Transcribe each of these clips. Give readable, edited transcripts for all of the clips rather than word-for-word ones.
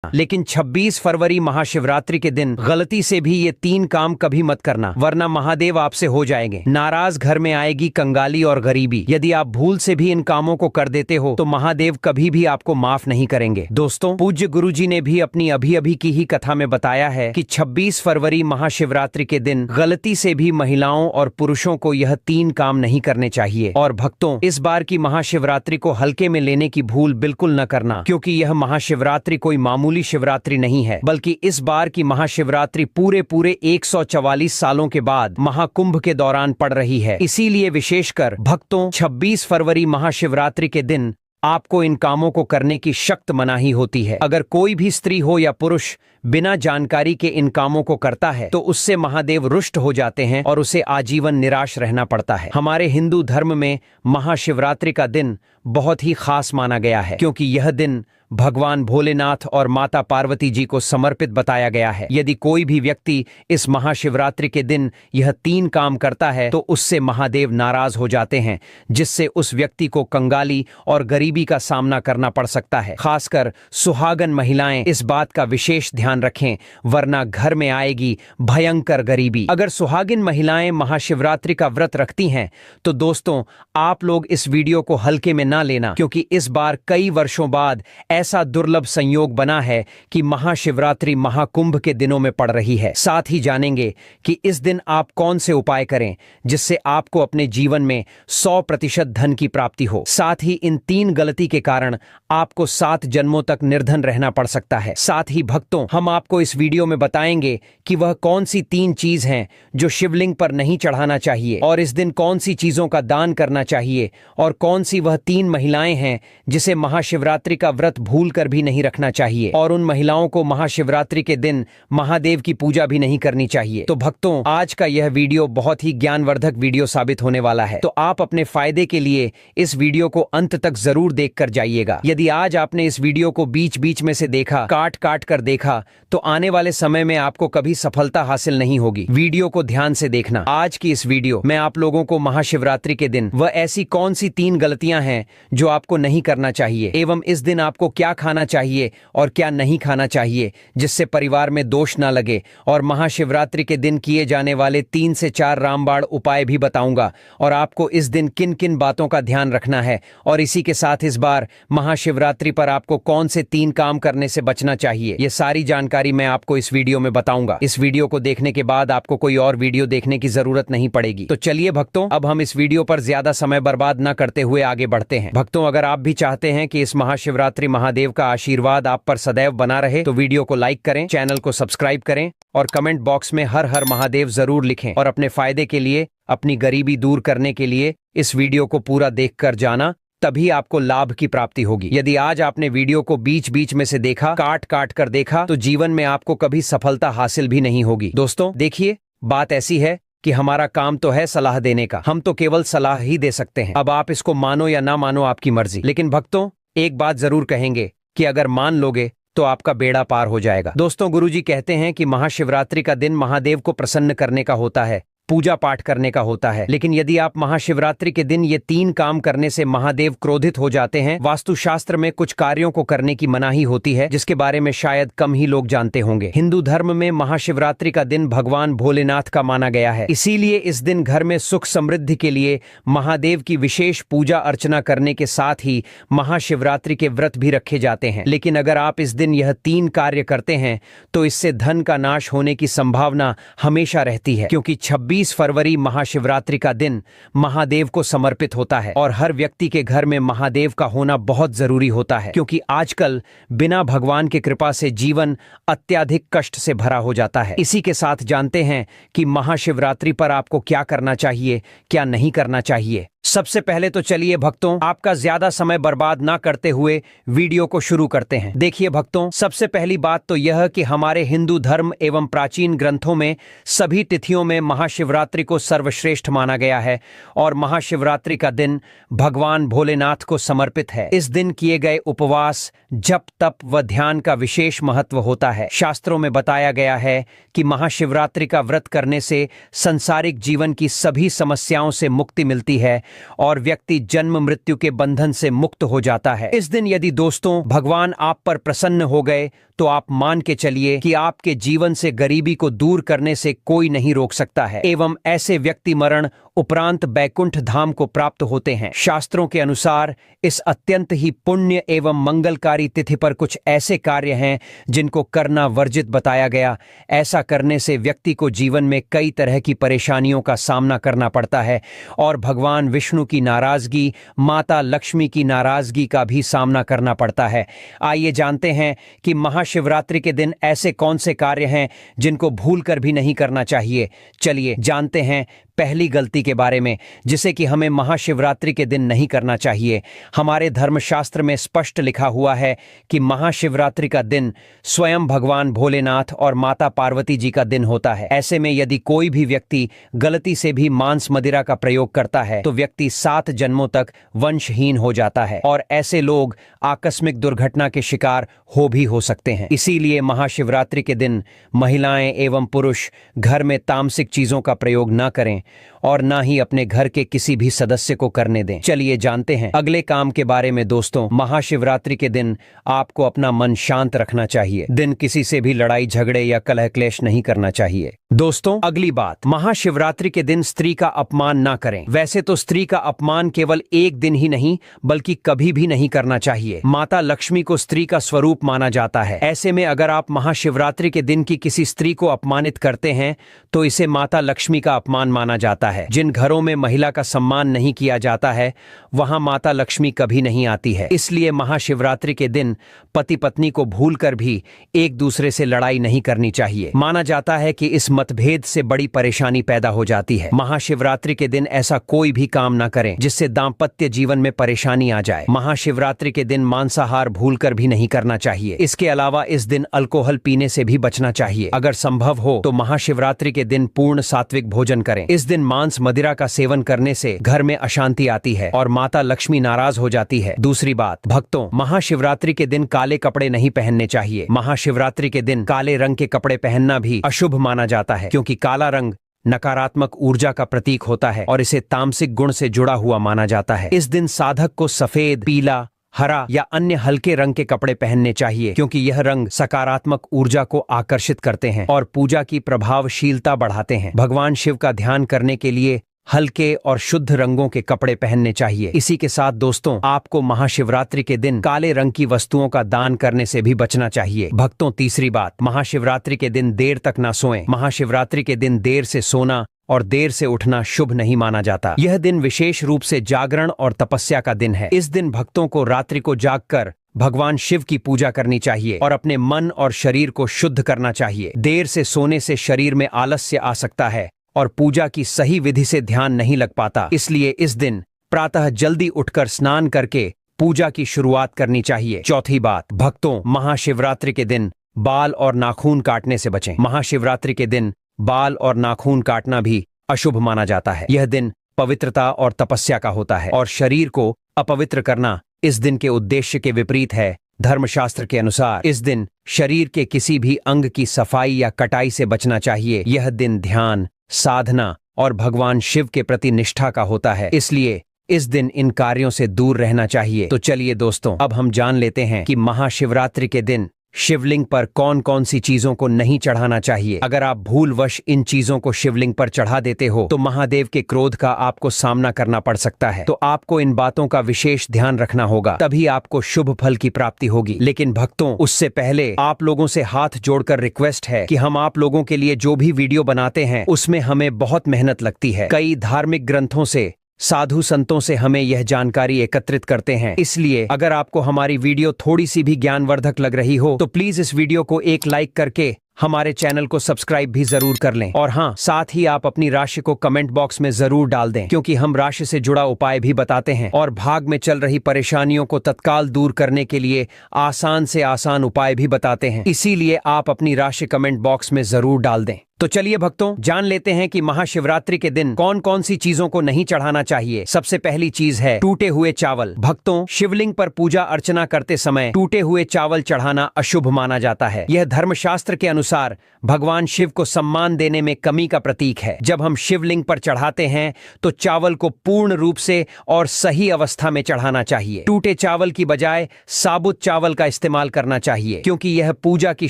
लेकिन 26 फरवरी महाशिवरात्रि के दिन गलती से भी ये 3 काम कभी मत करना, वरना महादेव आपसे हो जाएंगे नाराज। घर में आएगी कंगाली और गरीबी। यदि आप भूल से भी इन कामों को कर देते हो तो महादेव कभी भी आपको माफ नहीं करेंगे। दोस्तों, पूज्य गुरुजी ने भी अपनी अभी की ही कथा में बताया है कि 26 फरवरी महाशिवरात्रि के दिन गलती से भी महिलाओं और पुरुषों को यह 3 काम नहीं करने चाहिए। और भक्तों, इस बार की महाशिवरात्रि को हल्के में लेने की भूल बिल्कुल न करना, क्योंकि यह महाशिवरात्रि कोई मामूली शिवरात्रि नहीं है, बल्कि इस बार की महाशिवरात्रि पूरे 144 सालों के बाद महाकुंभ के दौरान पड़ रही है। इसीलिए विशेषकर भक्तों, 26 फरवरी महाशिवरात्रि के दिन आपको इन कामों को करने की सख्त मनाही होती है। अगर कोई भी स्त्री हो या पुरुष बिना जानकारी के इन कामों को करता है तो उससे महादेव रुष्ट हो जाते हैं और उसे आजीवन निराश रहना पड़ता है। हमारे हिंदू धर्म में महाशिवरात्रि का दिन बहुत ही खास माना गया है, क्योंकि यह दिन भगवान भोलेनाथ और माता पार्वती जी को समर्पित बताया गया है। यदि कोई भी व्यक्ति इस महाशिवरात्रि के दिन यह 3 काम करता है तो उससे महादेव नाराज हो जाते हैं, जिससे उस व्यक्ति को कंगाली और गरीबी का सामना करना पड़ सकता है। खासकर सुहागन महिलाएं इस बात का विशेष ध्यान रखें, वरना घर में आएगी भयंकर गरीबी। अगर सुहागिन महिलाएं महाशिवरात्रि का व्रत रखती हैं तो दोस्तों, आप लोग इस वीडियो को हल्के में ना लेना, क्योंकि इस बार कई वर्षों बाद ऐसा दुर्लभ संयोग बना है कि महाशिवरात्रि महाकुंभ के दिनों में पड़ रही है। साथ ही जानेंगे कि इस दिन आप कौन से उपाय करें जिससे आपको अपने जीवन में 100% धन की प्राप्ति हो। साथ ही इन 3 गलती के कारण आपको 7 जन्मों तक निर्धन रहना पड़ सकता है। साथ ही भक्तों, हम आपको इस वीडियो में बताएंगे कि वह कौन सी 3 चीज हैं जो शिवलिंग पर नहीं चढ़ाना चाहिए, और इस दिन कौन सी चीजों का दान करना चाहिए, और कौन सी वह 3 महिलाएं हैं जिसे महाशिवरात्रि का व्रत भूल कर भी नहीं रखना चाहिए, और उन महिलाओं को महाशिवरात्रि के दिन महादेव की पूजा भी नहीं करनी चाहिए। तो भक्तों, आज का यह वीडियो बहुत ही ज्ञानवर्धक वीडियो साबित होने वाला है, तो आप अपने फायदे के लिए इस वीडियो को अंत तक जरूर देख कर जाइएगा। यदि आज आपने इस वीडियो को बीच बीच में से देखा, काट काट कर देखा, तो आने वाले समय में आपको कभी सफलता हासिल नहीं होगी। वीडियो को ध्यान से देखना। आज की इस वीडियो में आप लोगों को महाशिवरात्रि के दिन वह ऐसी कौन सी 3 गलतियां हैं जो आपको नहीं करना चाहिए, एवं इस दिन आपको क्या खाना चाहिए और क्या नहीं खाना चाहिए जिससे परिवार में दोष ना लगे, और महाशिवरात्रि के दिन किए जाने वाले 3 से 4 रामबाण उपाय भी बताऊंगा, और आपको इस दिन किन किन बातों का ध्यान रखना है, और इसी के साथ इस बार महाशिवरात्रि पर आपको कौन से 3 काम करने से बचना चाहिए, ये सारी जानकारी मैं आपको इस वीडियो में बताऊंगा। इस वीडियो को देखने के बाद आपको कोई और वीडियो देखने की जरूरत नहीं पड़ेगी। तो चलिए भक्तों, अब हम इस वीडियो पर ज्यादा समय बर्बाद न करते हुए आगे बढ़ते हैं। भक्तों, अगर आप भी चाहते हैं कि इस महाशिवरात्रि महादेव का आशीर्वाद आप पर सदैव बना रहे तो वीडियो को लाइक करें, चैनल को सब्सक्राइब करें, और कमेंट बॉक्स में हर हर महादेव जरूर लिखें। और अपने फायदे के लिए, अपनी गरीबी दूर करने के लिए इस वीडियो को पूरा देखकर जाना, तभी आपको लाभ की प्राप्ति होगी। यदि आज आपने वीडियो को बीच बीच में से देखा, काट काट कर देखा, तो जीवन में आपको कभी सफलता हासिल भी नहीं होगी। दोस्तों देखिए, बात ऐसी है कि हमारा काम तो है सलाह देने का, हम तो केवल सलाह ही दे सकते हैं। अब आप इसको मानो या ना मानो, आपकी मर्जी। लेकिन भक्तों, एक बात जरूर कहेंगे कि अगर मान लोगे तो आपका बेड़ा पार हो जाएगा। दोस्तों, गुरुजी कहते हैं कि महाशिवरात्रि का दिन महादेव को प्रसन्न करने का होता है, पूजा पाठ करने का होता है। लेकिन यदि आप महाशिवरात्रि के दिन ये 3 काम करने से महादेव क्रोधित हो जाते हैं। वास्तुशास्त्र में कुछ कार्यों को करने की मनाही होती है, जिसके बारे में शायद कम ही लोग जानते होंगे। हिंदू धर्म में महाशिवरात्रि का दिन भगवान भोलेनाथ का माना गया है, इसीलिए इस दिन घर में सुख समृद्धि के लिए महादेव की विशेष पूजा अर्चना करने के साथ ही महाशिवरात्रि के व्रत भी रखे जाते हैं। लेकिन अगर आप इस दिन यह 3 कार्य करते हैं तो इससे धन का नाश होने की संभावना हमेशा रहती है, क्योंकि 26 फरवरी महाशिवरात्रि का दिन महादेव को समर्पित होता है, और हर व्यक्ति के घर में महादेव का होना बहुत जरूरी होता है, क्योंकि आजकल बिना भगवान की कृपा से जीवन अत्यधिक कष्ट से भरा हो जाता है। इसी के साथ जानते हैं कि महाशिवरात्रि पर आपको क्या करना चाहिए, क्या नहीं करना चाहिए। सबसे पहले तो चलिए भक्तों, आपका ज्यादा समय बर्बाद ना करते हुए वीडियो को शुरू करते हैं। देखिए भक्तों, सबसे पहली बात तो यह कि हमारे हिंदू धर्म एवं प्राचीन ग्रंथों में सभी तिथियों में महाशिवरात्रि को सर्वश्रेष्ठ माना गया है, और महाशिवरात्रि का दिन भगवान भोलेनाथ को समर्पित है। इस दिन किए गए उपवास, जप, तप व ध्यान का विशेष महत्व होता है। शास्त्रों में बताया गया है कि महाशिवरात्रि का व्रत करने से संसारिक जीवन की सभी समस्याओं से मुक्ति मिलती है और व्यक्ति जन्म मृत्यु के बंधन से मुक्त हो जाता है। इस दिन यदि दोस्तों भगवान आप पर प्रसन्न हो गए तो आप मान के चलिए कि आपके जीवन से गरीबी को दूर करने से कोई नहीं रोक सकता है एवं ऐसे व्यक्ति मरण उपरांत बैकुंठ धाम को प्राप्त होते हैं। शास्त्रों के अनुसार इस अत्यंत ही पुण्य एवं मंगलकारी तिथि पर कुछ ऐसे कार्य हैं जिनको करना वर्जित बताया गया। ऐसा करने से व्यक्ति को जीवन में कई तरह की परेशानियों का सामना करना पड़ता है और भगवान विष्णु की नाराजगी, माता लक्ष्मी की नाराजगी का भी सामना करना पड़ता है। आइए जानते हैं कि महाशिवरात्रि के दिन ऐसे कौन से कार्य हैं जिनको भूलकर भी नहीं करना चाहिए। चलिए जानते हैं पहली गलती के बारे में जिसे कि हमें महाशिवरात्रि के दिन नहीं करना चाहिए। हमारे धर्मशास्त्र में स्पष्ट लिखा हुआ है कि महाशिवरात्रि का दिन स्वयं भगवान भोलेनाथ और माता पार्वती जी का दिन होता है। ऐसे में यदि कोई भी व्यक्ति गलती से भी मांस मदिरा का प्रयोग करता है तो व्यक्ति 7 जन्मों तक वंशहीन हो जाता है और ऐसे लोग आकस्मिक दुर्घटना के शिकार हो भी हो सकते हैं। इसीलिए महाशिवरात्रि के दिन महिलाएं एवं पुरुष घर में तामसिक चीजों का प्रयोग न करें और ना ही अपने घर के किसी भी सदस्य को करने दें। चलिए जानते हैं अगले काम के बारे में। दोस्तों महाशिवरात्रि के दिन आपको अपना मन शांत रखना चाहिए। दिन किसी से भी लड़ाई झगड़े या कलह क्लेश नहीं करना चाहिए। दोस्तों अगली बात, महाशिवरात्रि के दिन स्त्री का अपमान ना करें। वैसे तो स्त्री का अपमान केवल एक दिन ही नहीं बल्कि कभी भी नहीं करना चाहिए। माता लक्ष्मी को स्त्री का स्वरूप माना जाता है। ऐसे में अगर आप महाशिवरात्रि के दिन की किसी स्त्री को अपमानित करते हैं तो इसे माता लक्ष्मी का अपमान माना जाता है। जिन घरों में महिला का सम्मान नहीं किया जाता है वहां माता लक्ष्मी कभी नहीं आती है। इसलिए महाशिवरात्रि के दिन पति पत्नी को भूलकर भी एक दूसरे से लड़ाई नहीं करनी चाहिए। माना जाता है कि इस मतभेद से बड़ी परेशानी पैदा हो जाती है। महाशिवरात्रि के दिन ऐसा कोई भी काम ना करें जिससे दाम्पत्य जीवन में परेशानी आ जाए। महाशिवरात्रि के दिन मांसाहार भूलकर भी नहीं करना चाहिए। इसके अलावा इस दिन अल्कोहल पीने से भी बचना चाहिए। अगर संभव हो तो महाशिवरात्रि के दिन पूर्ण सात्विक भोजन करें। इस दिन मांस मदिरा का सेवन करने से घर में अशांति आती है और माता लक्ष्मी नाराज हो जाती है। दूसरी बात, भक्तों महाशिवरात्रि के दिन काले कपड़े नहीं पहनने चाहिए। महाशिवरात्रि के दिन काले रंग के कपड़े पहनना भी अशुभ माना जाता है क्योंकि काला रंग नकारात्मक ऊर्जा का प्रतीक होता है और इसे तामसिक गुण से जुड़ा हुआ माना जाता है। इस दिन साधक को सफेद, पीला, हरा या अन्य हल्के रंग के कपड़े पहनने चाहिए क्योंकि यह रंग सकारात्मक ऊर्जा को आकर्षित करते हैं और पूजा की प्रभावशीलता बढ़ाते हैं। भगवान शिव का ध्यान करने के लिए हल्के और शुद्ध रंगों के कपड़े पहनने चाहिए। इसी के साथ दोस्तों आपको महाशिवरात्रि के दिन काले रंग की वस्तुओं का दान करने से भी बचना चाहिए। भक्तों तीसरी बात, महाशिवरात्रि के दिन देर तक ना सोएं। महाशिवरात्रि के दिन देर से सोना और देर से उठना शुभ नहीं माना जाता। यह दिन विशेष रूप से जागरण और तपस्या का दिन है। इस दिन भक्तों को रात्रि को जागकर भगवान शिव की पूजा करनी चाहिए और अपने मन और शरीर को शुद्ध करना चाहिए। देर से सोने से शरीर में आलस्य आ सकता है और पूजा की सही विधि से ध्यान नहीं लग पाता। इसलिए इस दिन प्रातः जल्दी उठकर स्नान करके पूजा की शुरुआत करनी चाहिए। चौथी बात, भक्तों महाशिवरात्रि के दिन बाल और नाखून काटने से बचें। महाशिवरात्रि के दिन बाल और नाखून काटना भी अशुभ माना जाता है। यह दिन पवित्रता और तपस्या का होता है और शरीर को अपवित्र करना इस दिन के उद्देश्य के विपरीत है। धर्मशास्त्र के अनुसार इस दिन शरीर के किसी भी अंग की सफाई या कटाई से बचना चाहिए। यह दिन ध्यान, साधना और भगवान शिव के प्रति निष्ठा का होता है, इसलिए इस दिन इन कार्यों से दूर रहना चाहिए। तो चलिए दोस्तों अब हम जान लेते हैं कि महाशिवरात्रि के दिन शिवलिंग पर कौन कौन सी चीजों को नहीं चढ़ाना चाहिए। अगर आप भूलवश इन चीजों को शिवलिंग पर चढ़ा देते हो तो महादेव के क्रोध का आपको सामना करना पड़ सकता है। तो आपको इन बातों का विशेष ध्यान रखना होगा, तभी आपको शुभ फल की प्राप्ति होगी। लेकिन भक्तों उससे पहले आप लोगों से हाथ जोड़कर रिक्वेस्ट है कि हम आप लोगों के लिए जो भी वीडियो बनाते हैं उसमें हमें बहुत मेहनत लगती है। कई धार्मिक ग्रंथों से, साधु संतों से हमें यह जानकारी एकत्रित करते हैं। इसलिए अगर आपको हमारी वीडियो थोड़ी सी भी ज्ञानवर्धक लग रही हो तो प्लीज इस वीडियो को एक लाइक करके हमारे चैनल को सब्सक्राइब भी जरूर कर लें। और हाँ, साथ ही आप अपनी राशि को कमेंट बॉक्स में जरूर डाल दें क्योंकि हम राशि से जुड़ा उपाय भी बताते हैं और भाग में चल रही परेशानियों को तत्काल दूर करने के लिए आसान से आसान उपाय भी बताते हैं। इसीलिए आप अपनी राशि कमेंट बॉक्स में जरूर डाल दें। तो चलिए भक्तों, जान लेते हैं कि महाशिवरात्रि के दिन कौन कौन सी चीजों को नहीं चढ़ाना चाहिए। सबसे पहली चीज है टूटे हुए चावल। भक्तों, शिवलिंग पर पूजा अर्चना करते समय टूटे हुए चावल चढ़ाना अशुभ माना जाता है। यह धर्मशास्त्र के अनुसार भगवान शिव को सम्मान देने में कमी का प्रतीक है। जब हम शिवलिंग पर चढ़ाते हैं तो चावल को पूर्ण रूप से और सही अवस्था में चढ़ाना चाहिए। टूटे चावल की बजाय साबुत चावल का इस्तेमाल करना चाहिए, क्योंकि यह पूजा की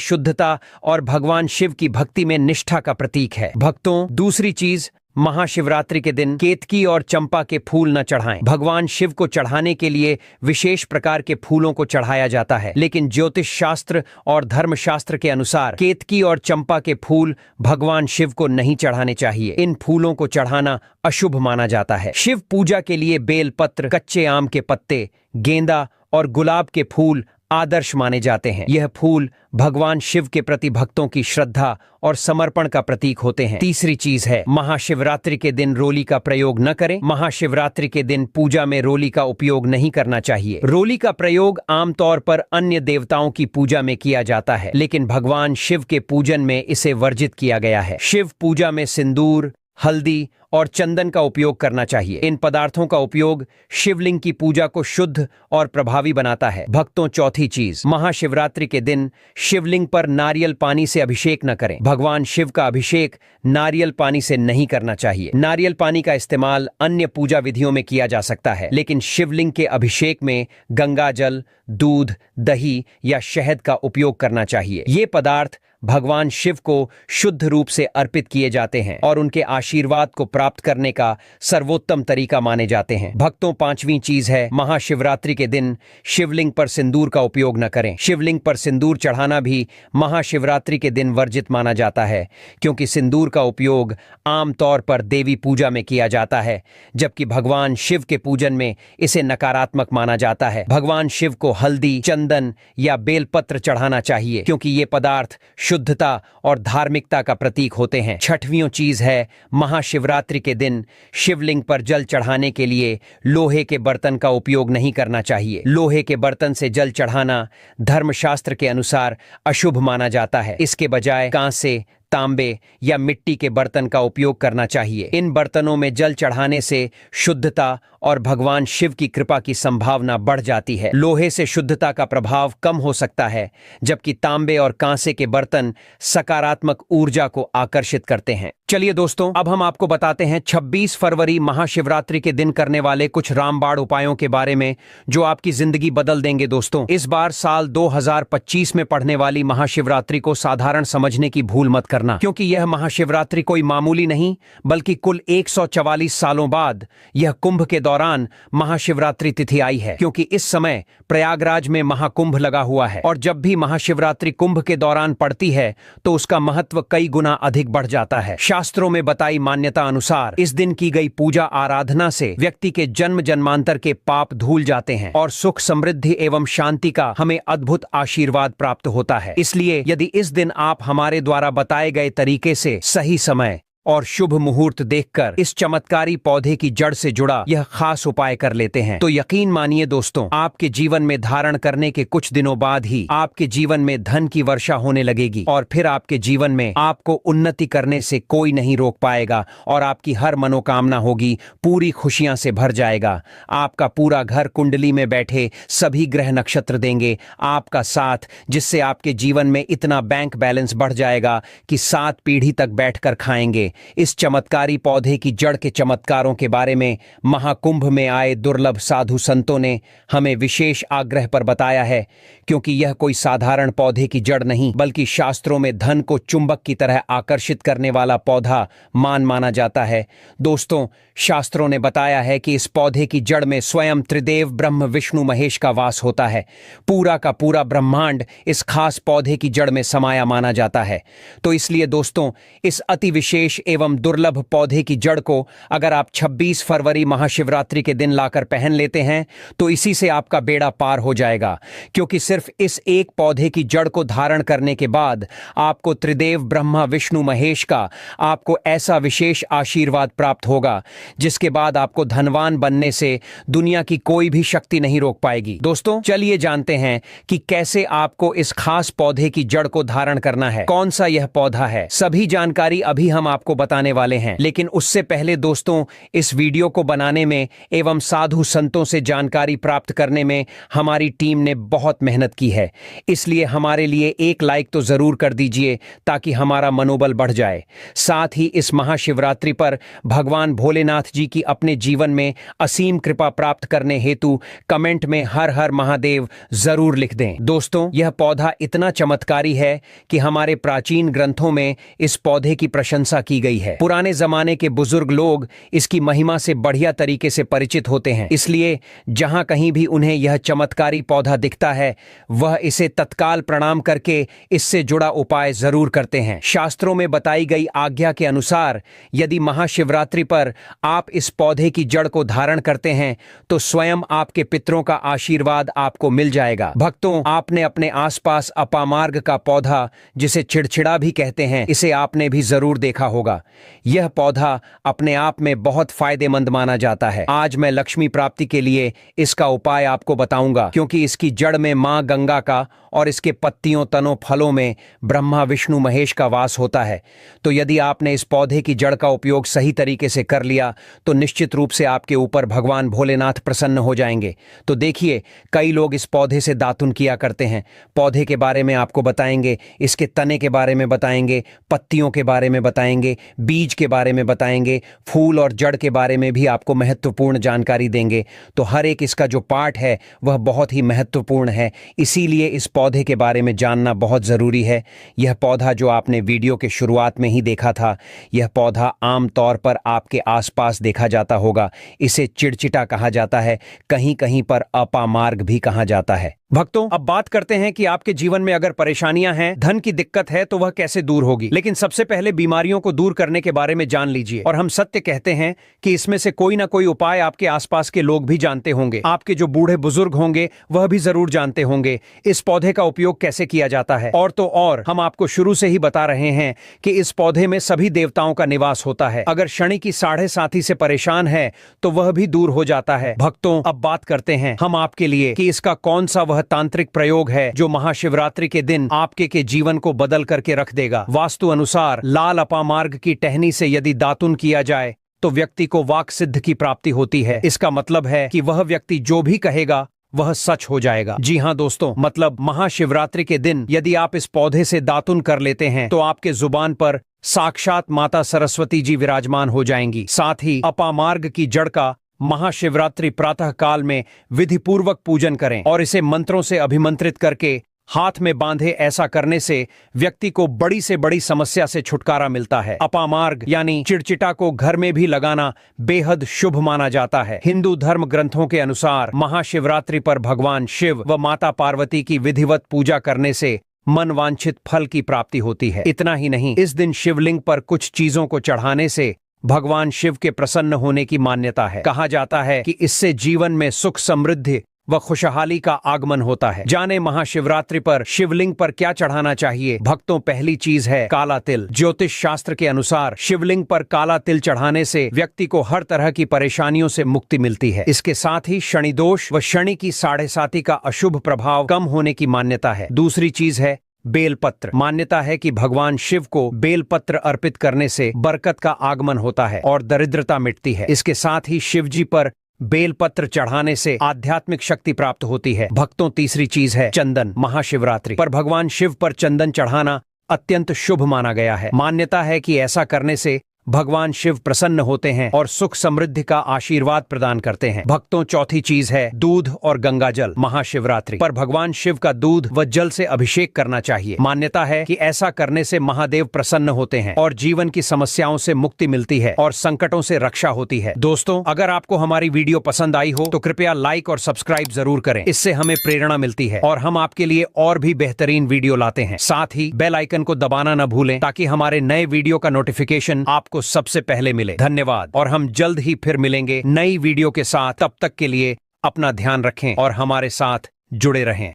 शुद्धता और भगवान शिव की भक्ति में निष्ठा का प्रतीक है। भक्तों, दूसरी चीज, महाशिवरात्रि के दिन केतकी और चंपा के फूल न चढ़ाएं। भगवान शिव को चढ़ाने के लिए विशेष प्रकार के फूलों को चढ़ाया जाता है, लेकिन ज्योतिष शास्त्र और धर्मशास्त्र के अनुसार केतकी और चंपा के फूल भगवान शिव को नहीं चढ़ाने चाहिए। इन फूलों को चढ़ाना अशुभ माना जाता है। शिव पूजा के लिए बेलपत्र, कच्चे आम के पत्ते, गेंदा और गुलाब के फूल आदर्श माने जाते हैं। यह फूल भगवान शिव के प्रति भक्तों की श्रद्धा और समर्पण का प्रतीक होते हैं। तीसरी चीज है, महाशिवरात्रि के दिन रोली का प्रयोग न करें। महाशिवरात्रि के दिन पूजा में रोली का उपयोग नहीं करना चाहिए। रोली का प्रयोग आमतौर पर अन्य देवताओं की पूजा में किया जाता है, लेकिन भगवान शिव के पूजन में इसे वर्जित किया गया है। शिव पूजा में सिंदूर, हल्दी और चंदन का उपयोग करना चाहिए। इन पदार्थों का उपयोग शिवलिंग की पूजा को शुद्ध और प्रभावी बनाता है। भक्तों, चौथी चीज, महाशिवरात्रि के दिन शिवलिंग पर नारियल पानी से अभिषेक न करें। भगवान शिव का अभिषेक नारियल पानी से नहीं करना चाहिए। नारियल पानी का इस्तेमाल अन्य पूजा विधियों में किया जा सकता है, लेकिन शिवलिंग के अभिषेक में गंगा जल, दूध, दही या शहद का उपयोग करना चाहिए। ये पदार्थ भगवान शिव को शुद्ध रूप से अर्पित किए जाते हैं और उनके आशीर्वाद को प्राप्त करने का सर्वोत्तम तरीका माने जाते हैं। भक्तों, पांचवी चीज है, महाशिवरात्रि के दिन शिवलिंग पर सिंदूर का उपयोग न करें। शिवलिंग पर सिंदूर चढ़ाना भी महाशिवरात्रि के दिन वर्जित माना जाता है, क्योंकि सिंदूर का उपयोग आमतौर पर देवी पूजा में किया जाता है, जबकि भगवान शिव के पूजन में इसे नकारात्मक माना जाता है। भगवान शिव को हल्दी, चंदन या बेलपत्र चढ़ाना चाहिए, क्योंकि ये पदार्थ शुद्धता और धार्मिकता का प्रतीक होते हैं। छठवीं चीज है, महाशिवरात्रि के दिन शिवलिंग पर जल चढ़ाने के लिए लोहे के बर्तन का उपयोग नहीं करना चाहिए। लोहे के बर्तन से जल चढ़ाना धर्मशास्त्र के अनुसार अशुभ माना जाता है। इसके बजाय कांसे, तांबे या मिट्टी के बर्तन का उपयोग करना चाहिए। इन बर्तनों में जल चढ़ाने से शुद्धता और भगवान शिव की कृपा की संभावना बढ़ जाती है। लोहे से शुद्धता का प्रभाव कम हो सकता है, जबकि तांबे और कांसे के बर्तन सकारात्मक ऊर्जा को आकर्षित करते हैं। चलिए दोस्तों, अब हम आपको बताते हैं 26 फरवरी महाशिवरात्रि के दिन करने वाले कुछ रामबाण उपायों के बारे में, जो आपकी जिंदगी बदल देंगे। दोस्तों, इस बार साल 2025 में पढ़ने वाली महाशिवरात्रि को साधारण समझने की भूल मत करना, क्योंकि यह महाशिवरात्रि कोई मामूली नहीं, बल्कि कुल 144 सालों बाद यह कुंभ के दौरान महाशिवरात्रि तिथि आई है। क्योंकि इस समय प्रयागराज में महाकुंभ लगा हुआ है, और जब भी महाशिवरात्रि कुंभ के दौरान पड़ती है तो उसका महत्व कई गुना अधिक बढ़ जाता है। शास्त्रों में बताई मान्यता अनुसार इस दिन की गई पूजा आराधना से व्यक्ति के जन्म जन्मांतर के पाप धुल जाते हैं और सुख, समृद्धि एवं शांति का हमें अद्भुत आशीर्वाद प्राप्त होता है। इसलिए यदि इस दिन आप हमारे द्वारा बताए गए तरीके से सही समय और शुभ मुहूर्त देखकर इस चमत्कारी पौधे की जड़ से जुड़ा यह खास उपाय कर लेते हैं, तो यकीन मानिए दोस्तों, आपके जीवन में धारण करने के कुछ दिनों बाद ही आपके जीवन में धन की वर्षा होने लगेगी, और फिर आपके जीवन में आपको उन्नति करने से कोई नहीं रोक पाएगा और आपकी हर मनोकामना होगी पूरी खुशियां से भर जाएगा। आपका पूरा घर कुंडली में बैठे सभी ग्रह नक्षत्र देंगे आपका साथ, जिससे आपके जीवन में इतना बैंक बैलेंस बढ़ जाएगा कि 7 पीढ़ी तक बैठकर खाएंगे। इस चमत्कारी पौधे की जड़ के चमत्कारों के बारे में महाकुंभ में आए दुर्लभ साधु संतों ने हमें विशेष आग्रह पर बताया है, क्योंकि यह कोई साधारण पौधे की जड़ नहीं, बल्कि शास्त्रों में धन को चुंबक की तरह आकर्षित करने वाला पौधा माना जाता है। दोस्तों, शास्त्रों ने बताया है कि इस पौधे की जड़ में स्वयं त्रिदेव ब्रह्म विष्णु महेश का वास होता है। पूरा का पूरा ब्रह्मांड इस खास पौधे की जड़ में समाया माना जाता है। तो इसलिए दोस्तों, इस अति विशेष विशेष एवं दुर्लभ पौधे की जड़ को अगर आप 26 फरवरी महाशिवरात्रि के दिन लाकर पहन लेते हैं तो इसी से आपका बेड़ा पार हो जाएगा, क्योंकि सिर्फ इस एक पौधे की जड़ को धारण करने के बाद आपको त्रिदेव ब्रह्मा विष्णु महेश का आपको ऐसा विशेष आशीर्वाद प्राप्त होगा जिसके बाद आपको धनवान बनने से दुनिया की कोई भी शक्ति नहीं रोक पाएगी। दोस्तों, चलिए जानते हैं कि कैसे आपको इस खास पौधे की जड़ को धारण करना है, कौन सा यह पौधा है। सभी जानकारी अभी हम आपको बताने वाले हैं, लेकिन उससे पहले दोस्तों, इस वीडियो को बनाने में एवं साधु संतों से जानकारी प्राप्त करने में हमारी टीम ने बहुत मेहनत की है, इसलिए हमारे लिए एक लाइक तो जरूर कर दीजिए ताकि हमारा मनोबल बढ़ जाए। साथ ही इस महाशिवरात्रि पर भगवान भोलेनाथ जी की अपने जीवन में असीम कृपा प्राप्त करने हेतु कमेंट में हर हर महादेव जरूर लिख दें। दोस्तों, यह पौधा इतना चमत्कारी है कि हमारे प्राचीन ग्रंथों में इस पौधे की प्रशंसा की गई है। पुराने जमाने के बुजुर्ग लोग इसकी महिमा से बढ़िया तरीके से परिचित होते हैं, इसलिए जहां कहीं भी उन्हें यह चमत्कारी पौधा दिखता है वह इसे तत्काल प्रणाम करके इससे जुड़ा उपाय जरूर करते हैं। शास्त्रों में बताई गई आज्ञा के अनुसार यदि महाशिवरात्रि पर आप इस पौधे की जड़ को धारण करते हैं तो स्वयं आपके पितरों का आशीर्वाद आपको मिल जाएगा। भक्तों, आपने अपने आसपास अपामार्ग का पौधा, जिसे चिड़चिड़ा भी कहते हैं, इसे आपने भी जरूर देखा होगा। यह पौधा अपने आप में बहुत फायदेमंद माना जाता है। आज मैं लक्ष्मी प्राप्ति के लिए इसका उपाय आपको बताऊंगा, क्योंकि इसकी जड़ में मां गंगा का और इसके पत्तियों, तनों, फलों में ब्रह्मा विष्णु महेश का वास होता है। तो यदि आपने इस पौधे की जड़ का उपयोग सही तरीके से कर लिया तो निश्चित रूप से आपके ऊपर भगवान भोलेनाथ प्रसन्न हो जाएंगे। तो देखिए, कई लोग इस पौधे से दातुन किया करते हैं। पौधे के बारे में आपको बताएंगे, इसके तने के बारे में बताएंगे, पत्तियों के बारे में बताएंगे, बीज के बारे में बताएंगे, फूल और जड़ के बारे में भी आपको महत्वपूर्ण जानकारी देंगे। तो हर एक इसका जो पार्ट है वह बहुत ही महत्वपूर्ण है, इसीलिए इस पौधे के बारे में जानना बहुत जरूरी है। यह पौधा जो आपने वीडियो के शुरुआत में ही देखा था, यह पौधा आमतौर पर आपके आसपास देखा जाता होगा। इसे चिड़चिटा कहा जाता है, कहीं कहीं पर अपामार्ग भी कहा जाता है। भक्तों, अब बात करते हैं कि आपके जीवन में अगर परेशानियां हैं, धन की दिक्कत है, तो वह कैसे दूर होगी। लेकिन सबसे पहले बीमारियों को दूर करने के बारे में जान लीजिए। और हम सत्य कहते हैं कि इसमें से कोई ना कोई उपाय आपके आसपास के लोग भी जानते होंगे। आपके जो बूढ़े बुजुर्ग होंगे वह भी जरूर जानते होंगे इस पौधे का उपयोग कैसे किया जाता है। और तो और हम आपको शुरू से ही बता रहे हैं कि इस पौधे में सभी देवताओं का निवास होता है। अगर शनि की 7.5 से परेशान है तो वह भी दूर हो जाता है। भक्तों, अब बात करते हैं हम आपके लिए कि इसका कौन सा वह तांत्रिक प्रयोग है जो महाशिवरात्रि के दिन आपके के जीवन को बदल करके रख देगा। वास्तु अनुसार लाल अपामार्ग की टहनी से यदि दातुन किया जाए तो व्यक्ति को वाक सिद्ध की प्राप्ति होती है। इसका मतलब है कि वह व्यक्ति जो भी कहेगा वह सच हो जाएगा। जी हाँ दोस्तों, मतलब महाशिवरात्रि के दिन यदि आप इस पौधे से दातुन कर लेते हैं तो आपके जुबान पर साक्षात माता सरस्वती जी विराजमान हो जाएंगी। साथ ही अपामार्ग की जड़ का महाशिवरात्रि प्रातः काल में विधि पूर्वक पूजन करें और इसे मंत्रों से अभिमंत्रित करके हाथ में बांधे। ऐसा करने से व्यक्ति को बड़ी से बड़ी समस्या से छुटकारा मिलता है। अपामार्ग यानी चिड़चिटा को घर में भी लगाना बेहद शुभ माना जाता है। हिंदू धर्म ग्रंथों के अनुसार महाशिवरात्रि पर भगवान शिव व माता पार्वती की विधिवत पूजा करने से मन वांछित फल की प्राप्ति होती है। इतना ही नहीं, इस दिन शिवलिंग पर कुछ चीजों को चढ़ाने से भगवान शिव के प्रसन्न होने की मान्यता है। कहा जाता है कि इससे जीवन में सुख, समृद्धि व खुशहाली का आगमन होता है। जाने महाशिवरात्रि पर शिवलिंग पर क्या चढ़ाना चाहिए। भक्तों, पहली चीज है काला तिल। ज्योतिष शास्त्र के अनुसार शिवलिंग पर काला तिल चढ़ाने से व्यक्ति को हर तरह की परेशानियों से मुक्ति मिलती है। इसके साथ ही शनि दोष व शनि की 7.5 का अशुभ प्रभाव कम होने की मान्यता है। दूसरी चीज है बेलपत्र। मान्यता है कि भगवान शिव को बेलपत्र अर्पित करने से बरकत का आगमन होता है और दरिद्रता मिटती है। इसके साथ ही शिव जी पर बेलपत्र चढ़ाने से आध्यात्मिक शक्ति प्राप्त होती है। भक्तों, तीसरी चीज है चंदन। महाशिवरात्रि पर भगवान शिव पर चंदन चढ़ाना अत्यंत शुभ माना गया है। मान्यता है कि ऐसा करने से भगवान शिव प्रसन्न होते हैं और सुख समृद्धि का आशीर्वाद प्रदान करते हैं। भक्तों, चौथी चीज है दूध और गंगा जल। महाशिवरात्रि पर भगवान शिव का दूध व जल से अभिषेक करना चाहिए। मान्यता है कि ऐसा करने से महादेव प्रसन्न होते हैं और जीवन की समस्याओं से मुक्ति मिलती है और संकटों से रक्षा होती है। दोस्तों, अगर आपको हमारी वीडियो पसंद आई हो तो कृपया लाइक और सब्सक्राइब जरूर करें। इससे हमें प्रेरणा मिलती है और हम आपके लिए और भी बेहतरीन वीडियो लाते हैं। साथ ही बेल आइकन को दबाना न भूलें ताकि हमारे नए वीडियो का नोटिफिकेशन आपको आपको सबसे पहले मिले। धन्यवाद और हम जल्द ही फिर मिलेंगे नई वीडियो के साथ। तब तक के लिए अपना ध्यान रखें और हमारे साथ जुड़े रहें।